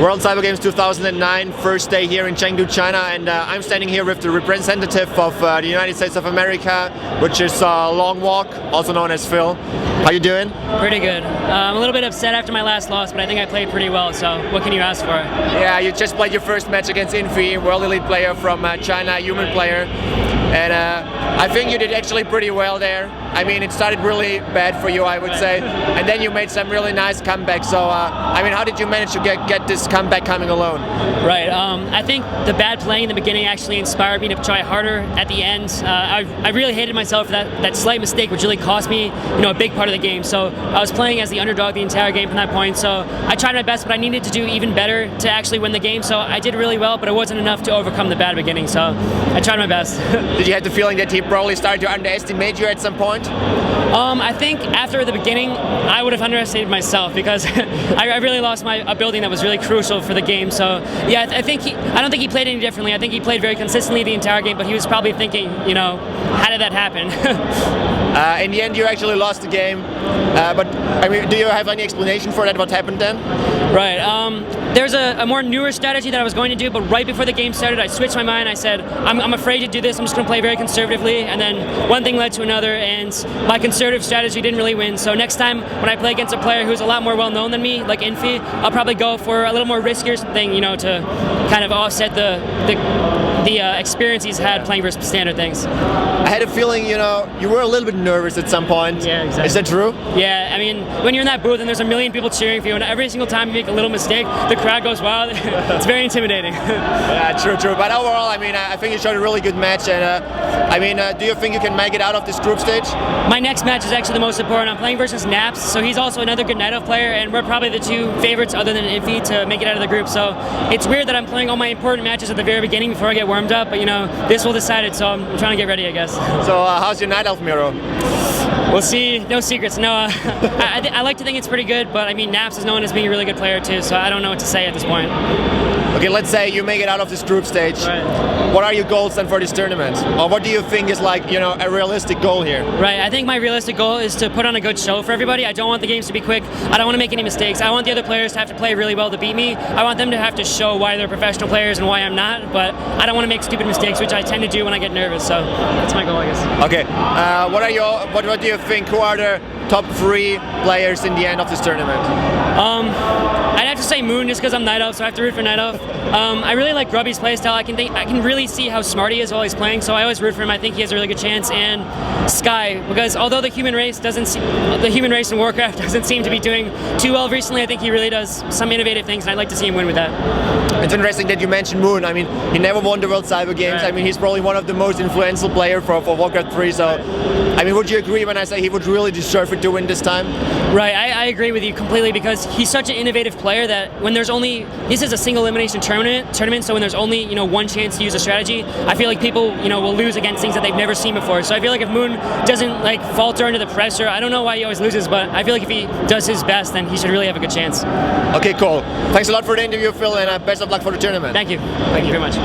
World Cyber Games 2009, first day here in Chengdu, China, and I'm standing here with the representative of the United States of America, which is Longwalk, also known as Phil. How you doing? Pretty good. I'm a little bit upset after my last loss, but I think I played pretty well, so what can you ask for? Yeah, you just played your first match against Infi, world elite player from China, human player. And I think you did actually pretty well there. I mean, it started really bad for you, I would say, and then you made some really nice comebacks. So, I mean, how did you manage to get this comeback coming alone? Right. I think the bad playing in the beginning actually inspired me to try harder at the end. I really hated myself for that slight mistake, which really cost me, a big part of the game. So I was playing as the underdog the entire game from that point. So I tried my best, but I needed to do even better to actually win the game. So I did really well, but it wasn't enough to overcome the bad beginning. So I tried my best. Did you have the feeling that he probably started to underestimate you at some point? I think after the beginning, I would have underestimated myself because I really lost a building that was really crucial for the game. So yeah, I don't think he played any differently. I think he played very consistently the entire game, but he was probably thinking, how did that happen? In the end, you actually lost the game. But I mean, do you have any explanation for that? What happened then? Right. There's a more newer strategy that I was going to do, but right before the game started, I switched my mind. I said, I'm afraid to do this. I'm just going to play very conservatively. And then one thing led to another, and my conservative strategy didn't really win. So next time when I play against a player who's a lot more well-known than me, like Infi, I'll probably go for a little more riskier thing, to kind of offset the experience he's had playing versus standard things. I had a feeling, you were a little bit nervous at some point. Yeah, exactly. Is that true? Yeah, I mean, when you're in that booth and there's a million people cheering for you, and every single time you make a little mistake, the crowd goes wild. It's very intimidating. Yeah, true. But overall, I mean, I think you showed a really good match. And do you think you can make it out of this group stage? My next match is actually the most important. I'm playing versus Naps, so he's also another good Night Elf player, and we're probably the two favorites other than Infi to make it out of the group. So it's weird that I'm playing all my important matches at the very beginning before I get warmed up, but this will decide it, so I'm trying to get ready, I guess. So how's your Night Elf Miro? We'll see. No secrets. No, I like to think it's pretty good, but I mean, Naps is known as being a really good player too, so I don't know what to say at this point. Okay, let's say you make it out of this group stage. Right. What are your goals then for this tournament? Or what do you think is like, a realistic goal here? Right, I think my realistic goal is to put on a good show for everybody. I don't want the games to be quick. I don't want to make any mistakes. I want the other players to have to play really well to beat me. I want them to have to show why they're professional players and why I'm not, but I don't want to make stupid mistakes, which I tend to do when I get nervous, so that's my goal, I guess. Okay, what do you think? Who are the top 3 players in the end of this tournament? I'd have to say Moon just because I'm Night Elf, so I have to root for Night Elf. I really like Grubby's playstyle. I can really see how smart he is while he's playing, so I always root for him. I think he has a really good chance. And Sky, because although the human race in Warcraft doesn't seem to be doing too well recently, I think he really does some innovative things, and I'd like to see him win with that. It's interesting that you mentioned Moon. I mean, he never won the World Cyber Games. Right. I mean, he's probably one of the most influential players for Warcraft 3. So, I mean, would you agree when I say he would really deserve it to win this time? Right, I agree with you completely because he's such an innovative player that when there's this is a single elimination tournament, so when there's only one chance to use a strategy, I feel like people will lose against things that they've never seen before. So I feel like if Moon doesn't falter under the pressure, I don't know why he always loses, but I feel like if he does his best, then he should really have a good chance. Okay, cool. Thanks a lot for the interview, Phil, and best of luck for the tournament. Thank you. Thank you very much.